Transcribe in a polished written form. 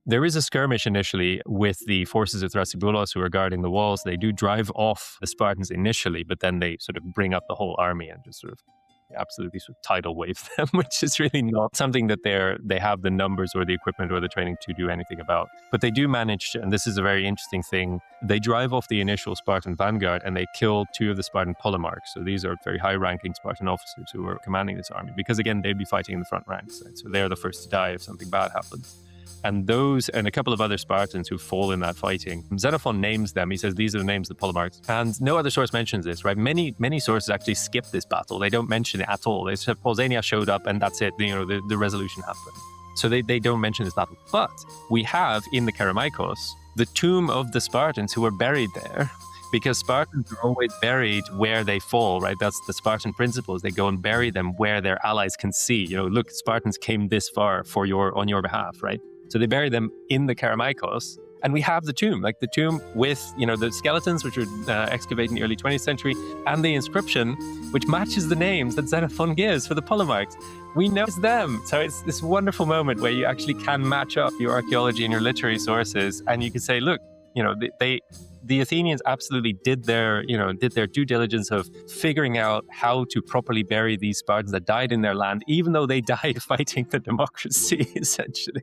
There is a skirmish initially with the forces of Thrasybulus who are guarding the walls. They do drive off the Spartans initially, but then they sort of bring up the whole army and just sort of absolutely sort of tidal wave them, which is really not something that they have the numbers or the equipment or the training to do anything about. But they do manage, and this is a very interesting thing, they drive off the initial Spartan vanguard and they kill 2 of the Spartan polemarchs. So these are very high-ranking Spartan officers who are commanding this army, because again, they'd be fighting in the front ranks, right? So they're the first to die if something bad happens. And those and a couple of other Spartans who fall in that fighting, Xenophon names them. He says these are the names of the polemarchs. And no other source mentions this, right? Many sources actually skip this battle. They don't mention it at all. They say Pausania showed up and that's it. The resolution happened. So they don't mention this battle. But we have in the Kerameikos the tomb of the Spartans who were buried there. Because Spartans are always buried where they fall, right? That's the Spartan principles. They go and bury them where their allies can see. Look, Spartans came this far on your behalf, right? So they bury them in the Kerameikos, and we have the tomb with, the skeletons, which were excavated in the early 20th century, and the inscription, which matches the names that Xenophon gives for the polemarchs. We know it's them. So it's this wonderful moment where you actually can match up your archaeology and your literary sources, and you can say, look, the Athenians absolutely did their due diligence of figuring out how to properly bury these Spartans that died in their land, even though they died fighting for democracy, essentially.